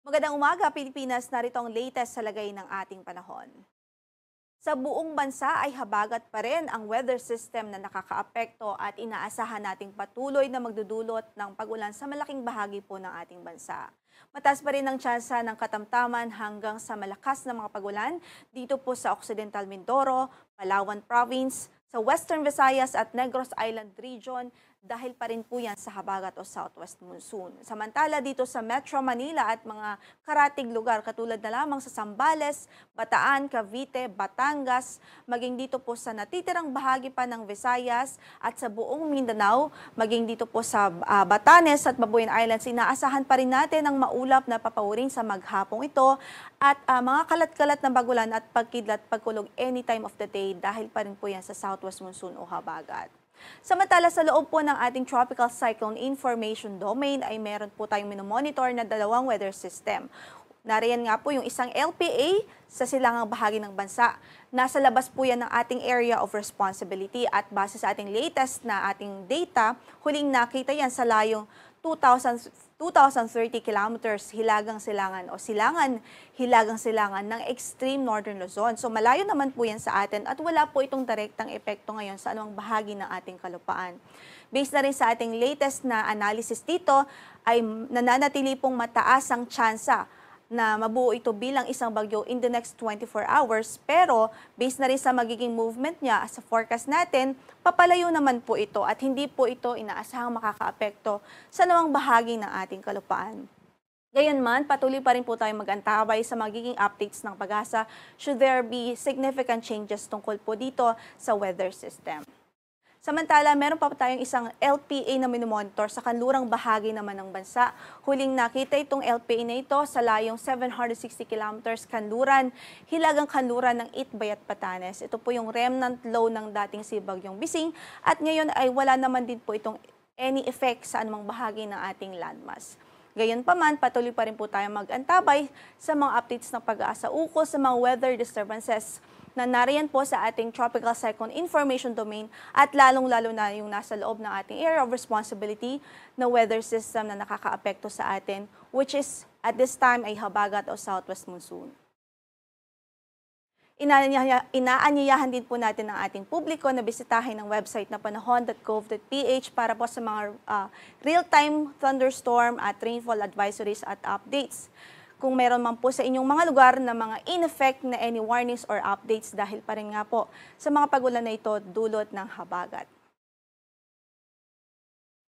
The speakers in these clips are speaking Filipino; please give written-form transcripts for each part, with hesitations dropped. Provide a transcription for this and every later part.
Magandang umaga, Pilipinas. Narito ang latest sa lagay ng ating panahon. Sa buong bansa ay habagat pa rin ang weather system na nakakaapekto at inaasahan nating patuloy na magdudulot ng pag-ulan sa malaking bahagi po ng ating bansa. Mataas pa rin ang tsansa ng katamtaman hanggang sa malakas na mga pag-ulan dito po sa Occidental Mindoro, Palawan Province, sa Western Visayas at Negros Island Region dahil pa rin po yan sa habagat o southwest monsoon. Samantala dito sa Metro Manila at mga karatig lugar katulad na lamang sa Zambales, Bataan, Cavite, Batangas, maging dito po sa natitirang bahagi pa ng Visayas at sa buong Mindanao, maging dito po sa Batanes at Babuyan Islands, inaasahan pa rin natin ang maulap na papawuring sa maghapong ito at mga kalat-kalat na bagulan at pagkidlat pagkulog anytime of the day dahil pa rin po yan sa southwest monsoon o habagat. Samantala sa loob po ng ating Tropical Cyclone Information Domain ay meron po tayong minomonitor na dalawang weather system. Nariyan nga po yung isang LPA sa silangang bahagi ng bansa. Nasa labas po yan ng ating area of responsibility at base sa ating latest na ating data, huling nakita yan sa layong 2,030 kilometers hilagang-silangan o hilagang-silangan ng extreme northern Luzon. So malayo naman po yan sa atin at wala po itong direktang epekto ngayon sa anumang bahagi ng ating kalupaan. Based na rin sa ating latest na analysis dito ay nananatili pong mataas ang tsansa na mabuo ito bilang isang bagyo in the next 24 hours. Pero based na rin sa magiging movement niya sa forecast natin, papalayo naman po ito at hindi po ito inaasahang makakaapekto sa nawang bahagi ng ating kalupaan. Gayunman, patuloy pa rin po tayong mag-antabay sa magiging updates ng Pag-asa should there be significant changes tungkol po dito sa weather system. Samantala, meron pa tayong isang LPA na minomonitor sa kanlurang bahagi naman ng bansa. Huling nakita itong LPA na ito sa layong 760 kilometers kanluran, hilagang kanluran ng Itbay at Batanes. Ito po yung remnant low ng dating si Bagyong Bising at ngayon ay wala naman din po itong any effect sa anumang bahagi ng ating landmass. Gayunpaman, patuloy pa rin po tayong mag-antabay sa mga updates ng Pag-asa ukol sa mga weather disturbances na nariyan po sa ating Tropical Cyclone Information Domain at lalong-lalo na yung nasa loob ng ating area of responsibility na weather system na nakakaapekto sa atin, which is at this time ay habagat o southwest monsoon. Inaanyayahan din po natin ang ating publiko na bisitahin ang website na panahon.gov.ph para po sa mga real-time thunderstorm at rainfall advisories at updates. Kung meron man po sa inyong mga lugar na mga in-effect na any warnings or updates dahil pa rin nga po sa mga pag-ulan na ito dulot ng habagat.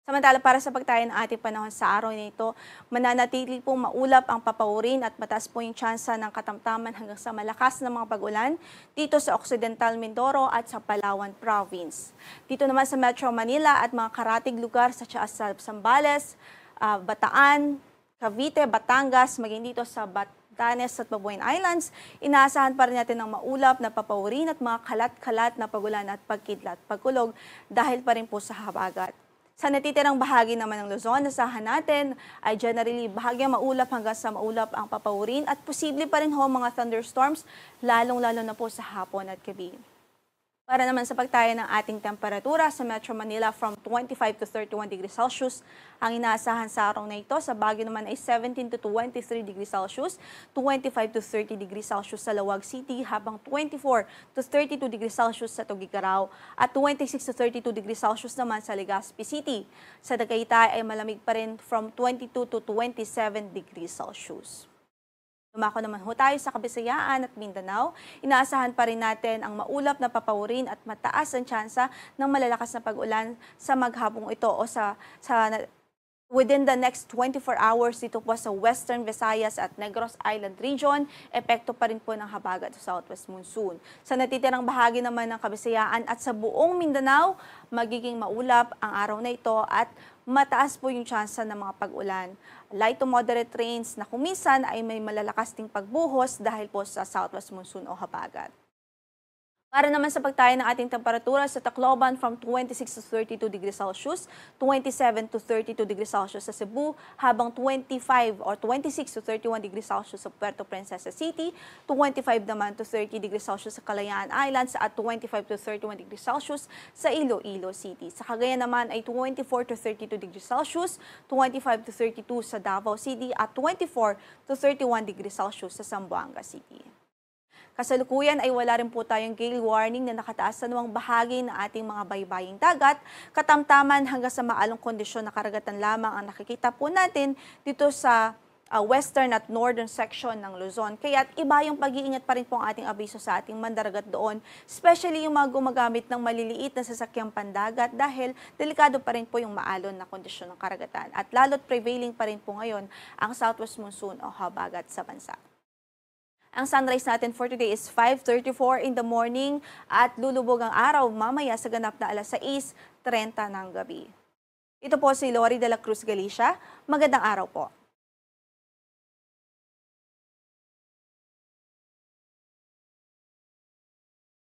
Samantala para sa pagtayo ng ating panahon sa araw na ito, mananatili pong maulap ang papawurin at mataas po yung tsansa ng katamtaman hanggang sa malakas na mga pag-ulan dito sa Occidental Mindoro at sa Palawan Province. Dito naman sa Metro Manila at mga karatig lugar sa Zambales, Bataan, Cavite, Batangas, maging dito sa Batanes at Babuyan Islands, inaasahan pa rin natin ng maulap na papawurin at mga kalat-kalat na pagulan at pagkidlat, pagkulog dahil pa rin po sa habagat. Sa natitirang bahagi naman ng Luzon, asahan natin ay generally bahagyang maulap hanggang sa maulap ang papawurin at posible pa rin ho mga thunderstorms, lalong-lalo na po sa hapon at gabi. Para naman sa pagtaya ng ating temperatura sa Metro Manila from 25 to 31 degrees Celsius, ang inaasahan sa araw na ito sa Baguio naman ay 17 to 23 degrees Celsius, 25 to 30 degrees Celsius sa Lawag City, habang 24 to 32 degrees Celsius sa Tugigaraw at 26 to 32 degrees Celsius naman sa Legazpi City. Sa Tagaytay ay malamig pa rin from 22 to 27 degrees Celsius. Dumako naman ho tayo sa Kabisayaan at Mindanao. Inaasahan pa rin natin ang maulap na papawurin at mataas ang tsansa ng malalakas na pag-ulan sa maghapong ito o within the next 24 hours dito po sa Western Visayas at Negros Island Region, epekto pa rin po ng habagat sa southwest monsoon. Sa natitirang bahagi naman ng Kabisayaan at sa buong Mindanao, magiging maulap ang araw na ito at mataas po yung tsansa ng mga pag-ulan. Light to moderate rains na kumisan ay may malalakas ding pagbuhos dahil po sa southwest monsoon o habagat. Para naman sa pagtayo ng ating temperatura sa Tacloban from 26 to 32 degrees Celsius, 27 to 32 degrees Celsius sa Cebu, habang 25 or 26 to 31 degrees Celsius sa Puerto Princesa City, 25 naman to 30 degrees Celsius sa Kalayaan Islands at 25 to 31 degrees Celsius sa Iloilo City. Sa Cagayan naman ay 24 to 32 degrees Celsius, 25 to 32 sa Davao City at 24 to 31 degrees Celsius sa Zamboanga City. Kasalukuyan ay wala rin po tayong gale warning na nakataas sa anumang bahagi ng ating mga baybaying dagat. Katamtaman hanggang sa maalong kondisyon na karagatan lamang ang nakikita po natin dito sa western at northern section ng Luzon. Kaya iba yung pag-iingat pa rin po ang ating abiso sa ating mandaragat doon, especially yung mga gumagamit ng maliliit na sasakyang pandagat dahil delikado pa rin po yung maalon na kondisyon ng karagatan. At lalo't prevailing pa rin po ngayon ang southwest monsoon o habagat sa bansa. Ang sunrise natin for today is 5:34 in the morning at lulubog ang araw mamaya sa ganap na alas 6:30 ng gabi. Ito po si Lori de la Cruz Galicia. Magandang araw po.